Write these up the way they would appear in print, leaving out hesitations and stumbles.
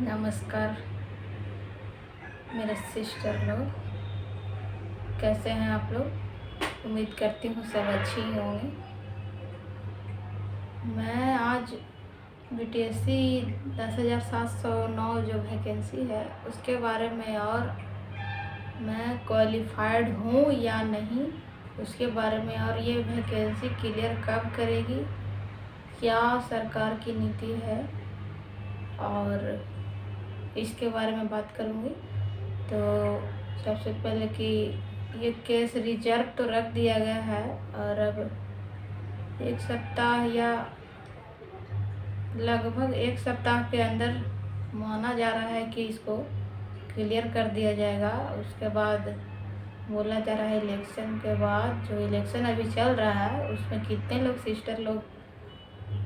नमस्कार मेरे सिस्टर लोग, कैसे हैं आप लोग। उम्मीद करती हूँ सब अच्छी ही होंगे। मैं आज बीटीएससी 10,709 जो वैकेंसी है उसके बारे में, और मैं क्वालिफाइड हूँ या नहीं उसके बारे में, और ये वैकेंसी क्लियर कब करेगी, क्या सरकार की नीति है, और इसके बारे में बात करूँगी। तो सबसे पहले कि ये केस रिजर्व तो रख दिया गया है, और अब एक सप्ताह या लगभग एक सप्ताह के अंदर माना जा रहा है कि इसको क्लियर कर दिया जाएगा। उसके बाद बोला जा रहा है इलेक्शन के बाद, जो इलेक्शन अभी चल रहा है उसमें कितने लोग सिस्टर लोग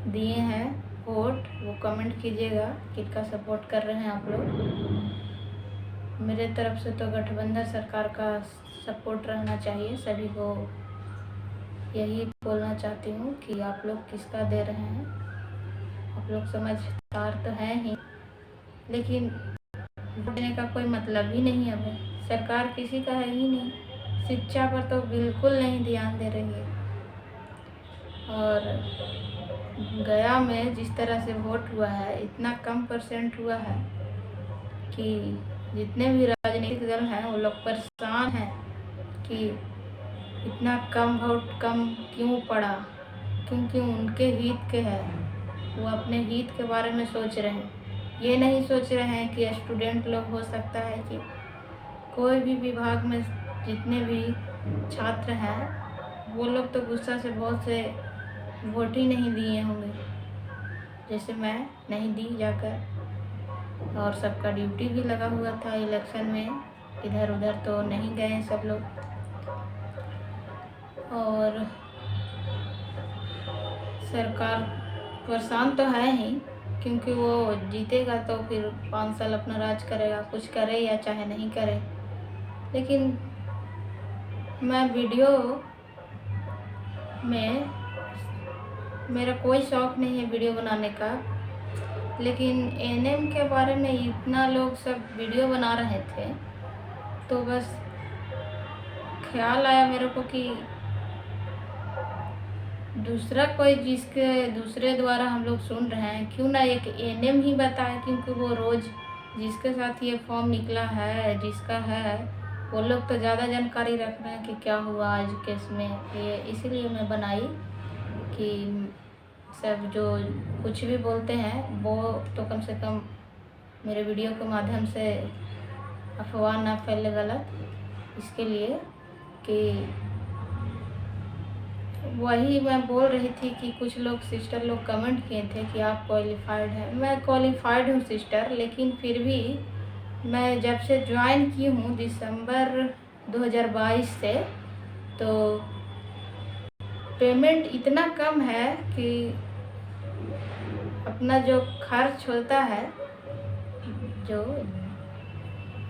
दिए हैं वोट, वो कमेंट कीजिएगा किसका सपोर्ट कर रहे हैं आप लोग। मेरे तरफ से तो गठबंधन सरकार का सपोर्ट रहना चाहिए। सभी को यही बोलना चाहती हूँ कि आप लोग किसका दे रहे हैं। आप लोग समझदार तो हैं ही, लेकिन वोट देने का कोई मतलब ही नहीं है। हमें सरकार किसी का है ही नहीं। शिक्षा पर तो बिल्कुल नहीं ध्यान दे रही है। और गया में जिस तरह से वोट हुआ है, इतना कम परसेंट हुआ है कि जितने भी राजनीतिक दल हैं वो लोग परेशान हैं कि इतना कम वोट कम क्यों पड़ा, क्योंकि उनके हित के है। वो अपने हित के बारे में सोच रहे हैं, ये नहीं सोच रहे हैं कि स्टूडेंट लोग, हो सकता है कि कोई भी विभाग में जितने भी छात्र हैं वो लोग तो गुस्सा से बहुत से वोट ही नहीं दिए होंगे, जैसे मैं नहीं दी जाकर। और सबका ड्यूटी भी लगा हुआ था इलेक्शन में, इधर उधर तो नहीं गए सब लोग। और सरकार परेशान तो है ही, क्योंकि वो जीतेगा तो फिर 5 साल अपना राज करेगा, कुछ करे या चाहे नहीं करे। लेकिन मैं वीडियो में, मेरा कोई शौक़ नहीं है वीडियो बनाने का, लेकिन एएनएम के बारे में इतना लोग सब वीडियो बना रहे थे तो बस ख्याल आया मेरे को कि दूसरा कोई जिसके दूसरे द्वारा हम लोग सुन रहे हैं, क्यों ना एक एएनएम ही बताए, क्योंकि वो रोज़ जिसके साथ ये फॉर्म निकला है, जिसका है, वो लोग तो ज़्यादा जानकारी रख रहे हैं कि क्या हुआ आज केस में। ये इसीलिए मैं बनाई कि सब जो कुछ भी बोलते हैं वो तो कम से कम मेरे वीडियो के माध्यम से अफवाह ना फैले गलत, इसके लिए कि वही मैं बोल रही थी कि कुछ लोग सिस्टर लोग कमेंट किए थे कि आप क्वालिफाइड हैं। मैं क्वालिफाइड हूँ सिस्टर, लेकिन फिर भी मैं जब से ज्वाइन की हूँ दिसंबर 2022 से, तो पेमेंट इतना कम है कि अपना जो खर्च होता है, जो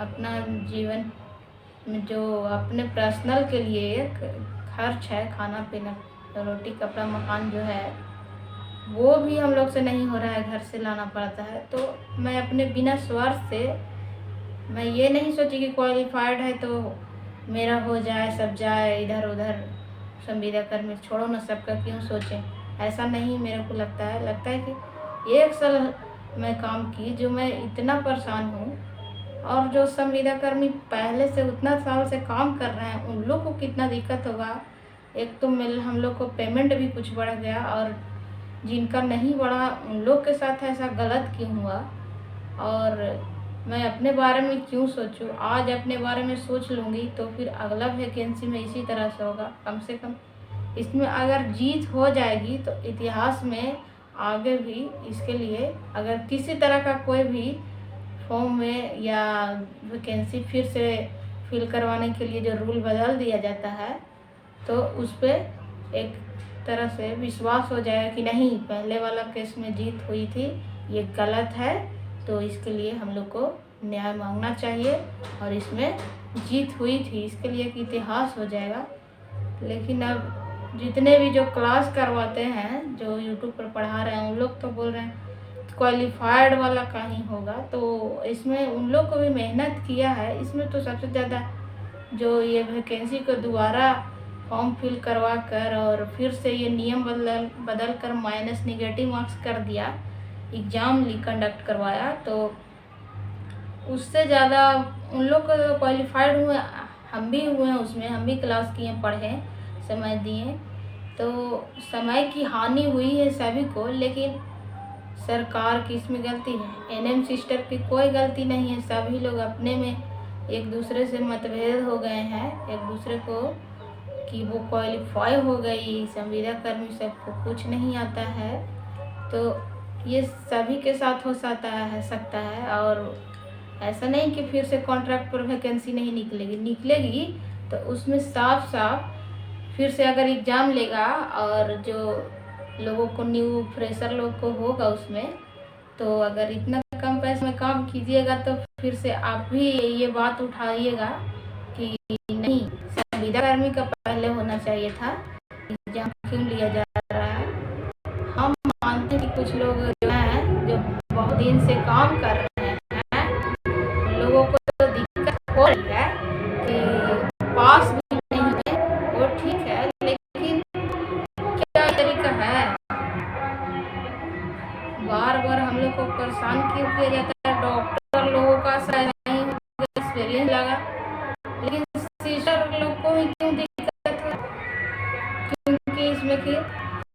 अपना जीवन में जो अपने पर्सनल के लिए खर्च है, खाना पीना, रोटी कपड़ा मकान जो है, वो भी हम लोग से नहीं हो रहा है, घर से लाना पड़ता है। तो मैं अपने बिना स्वार्थ से, मैं ये नहीं सोची कि क्वालिफाइड है तो मेरा हो जाए, सब जाए इधर उधर, संविदा कर्मी छोड़ो ना, सबका क्यों सोचें, ऐसा नहीं मेरे को लगता है। लगता है कि 1 साल मैं काम की, जो मैं इतना परेशान हूँ, और जो संविदा कर्मी पहले से उतना साल से काम कर रहे हैं उन लोग को कितना दिक्कत होगा। एक तो हम लोग को पेमेंट भी कुछ बढ़ गया, और जिनका नहीं बढ़ा उन लोग के साथ ऐसा गलत क्यों हुआ। और मैं अपने बारे में क्यों सोचूं, आज अपने बारे में सोच लूँगी तो फिर अगला वैकेंसी में इसी तरह से होगा। कम से कम इसमें अगर जीत हो जाएगी तो इतिहास में आगे भी इसके लिए अगर किसी तरह का कोई भी फॉर्म में या वैकेंसी फिर से फिल करवाने के लिए जो रूल बदल दिया जाता है, तो उस पर एक तरह से विश्वास हो जाएगा कि नहीं, पहले वाला केस में जीत हुई थी, ये गलत है, तो इसके लिए हम लोग को न्याय मांगना चाहिए, और इसमें जीत हुई थी, इसके लिए एक इतिहास हो जाएगा। लेकिन अब जितने भी जो क्लास करवाते हैं, जो यूट्यूब पर पढ़ा रहे हैं, उन लोग तो बोल रहे हैं क्वालिफाइड वाला का ही होगा। तो इसमें उन लोग को भी मेहनत किया है। इसमें तो सबसे ज़्यादा जो ये वैकेंसी को दोबारा फॉर्म फिल करवा कर और फिर से ये नियम बदल कर माइनस नेगेटिव मार्क्स कर दिया, एग्ज़ाम कंडक्ट करवाया, तो उससे ज़्यादा उन लोग को क्वालिफाइड हुए, हम भी हुए हैं उसमें, हम भी क्लास किए, पढ़े, समय दिए। तो समय की हानि हुई है सभी को, लेकिन सरकार की इसमें गलती है, एनएम सिस्टर की कोई गलती नहीं है। सभी लोग अपने में एक दूसरे से मतभेद हो गए हैं, एक दूसरे को कि वो क्वालिफाई हो गई, संविदा कर्मी सबको कुछ नहीं आता है। तो ये सभी के साथ हो सकता है और ऐसा नहीं कि फिर से कॉन्ट्रैक्ट पर वैकेंसी नहीं निकलेगी तो उसमें साफ साफ फिर से अगर एग्ज़ाम लेगा और जो लोगों को न्यू फ्रेशर लोग को होगा उसमें, तो अगर इतना कम पैसे में काम कीजिएगा तो फिर से आप भी ये बात उठाइएगा कि नहीं, संविदा कर्मी का पहले होना चाहिए था, एग्ज़ाम क्यों लिया जा रहा है। हम मानते हैं कि कुछ लोग जो हैं जो बहुत दिन से काम कर रहे हैं, उन लोगों को तो दिक्कत हो रही है कि पास भी नहीं है, वो ठीक है, लेकिन क्या तरीका है, बार बार हम लोग को परेशान क्यों किया जाता है। डॉक्टर लोगों का शायद नहीं एक्सपीरियंस लगा, लेकिन सिस्टर लोग को ही क्यों दिक्कत है, क्योंकि इसमें कि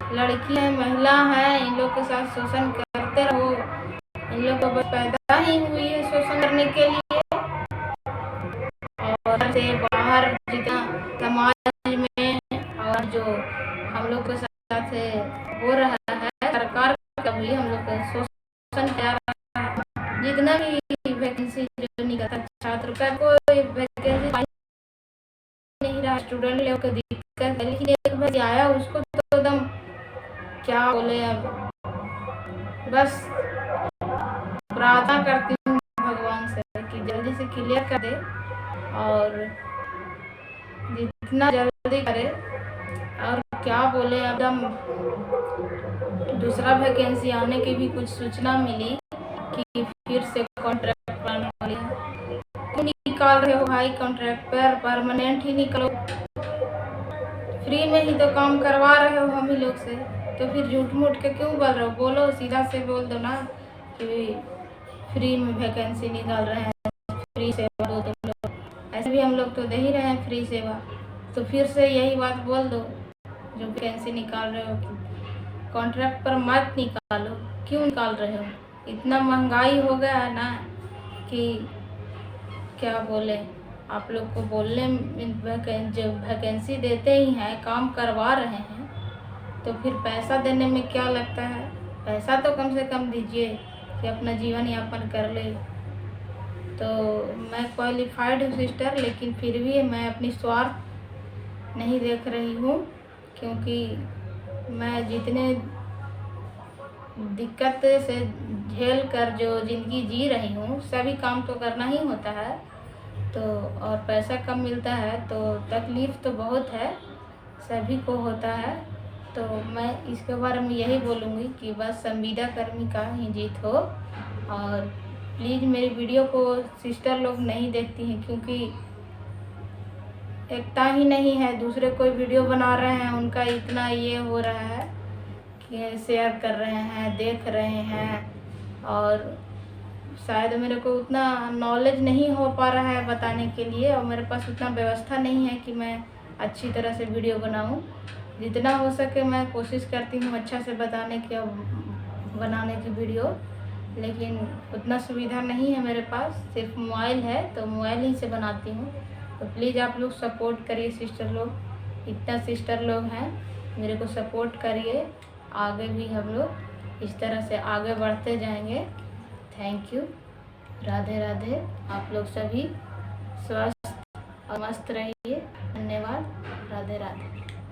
लड़की है, महिला है, इन लोग के साथ शोषण करते रहो। इन लोग को बस पैदा ही हुई है शोषण करने के लिए, और से बाहर जितना समाज में और जो हम लोग के साथ हो रहा है, सरकार का भी हम लोग का शोषण किया रहा है। जितना भी वैकेंसी जो निकलता, छात्र का कोई वैकेंसी नहीं रहा, स्टूडेंट लोग को दिक्कत है, लेकिन एक बार आया उसको तो एकदम क्या बोले, अब बस प्रार्थना करती हूँ भगवान से कि जल्दी से क्लियर कर दे और जितना जल्दी करे। और क्या बोले, एकदम दूसरा वैकेंसी आने की भी कुछ सूचना मिली कि फिर से कॉन्ट्रैक्ट बनाने वाली है। क्यों निकाल रहे हो भाई कॉन्ट्रैक्ट पर, परमानेंट ही निकलो, फ्री में ही तो काम करवा रहे हो हम ही लोग से, तो फिर झूठ मूठ के क्यों बोल रहे हो। बोलो, सीधा से बोल दो ना कि फ्री में वैकेंसी निकाल रहे हैं, फ्री सेवा दो तुम लोग, ऐसे भी हम लोग तो दे ही रहे हैं फ्री सेवा। तो फिर से यही बात बोल दो, जो वैकेंसी निकाल रहे हो कि कॉन्ट्रैक्ट पर मत निकालो। क्यों निकाल रहे हो, इतना महंगाई हो गया है ना कि क्या बोले, आप लोग को बोलने में जब वैकेंसी देते ही हैं, काम करवा रहे हैं, तो फिर पैसा देने में क्या लगता है, पैसा तो कम से कम दीजिए कि अपना जीवन यापन कर ले। तो मैं क्वालिफाइड हूँ सिस्टर, लेकिन फिर भी मैं अपनी स्वार्थ नहीं देख रही हूँ, क्योंकि मैं जितने दिक्कत से झेल कर जो ज़िंदगी जी रही हूँ, सभी काम तो करना ही होता है, तो और पैसा कम मिलता है तो तकलीफ़ तो बहुत है, सभी को होता है। तो मैं इसके बारे में यही बोलूँगी कि बस संविदा कर्मी का ही जीत हो। और प्लीज़ मेरी वीडियो को सिस्टर लोग नहीं देखती हैं, क्योंकि एकता ही नहीं है, दूसरे कोई वीडियो बना रहे हैं, उनका इतना ये हो रहा है कि शेयर कर रहे हैं, देख रहे हैं, और शायद मेरे को उतना नॉलेज नहीं हो पा रहा है बताने के लिए, और मेरे पास उतना व्यवस्था नहीं है कि मैं अच्छी तरह से वीडियो बनाऊं। जितना हो सके मैं कोशिश करती हूँ अच्छा से बनाने की वीडियो, लेकिन उतना सुविधा नहीं है मेरे पास, सिर्फ मोबाइल है तो मोबाइल ही से बनाती हूँ। तो प्लीज़ आप लोग सपोर्ट करिए सिस्टर लोग, इतना सिस्टर लोग हैं, मेरे को सपोर्ट करिए, आगे भी हम लोग इस तरह से आगे बढ़ते जाएंगे। Thank you, Radhe Radhe. आप लोग सभी स्वस्थ और मस्त रहिए, धन्यवाद, राधे राधे।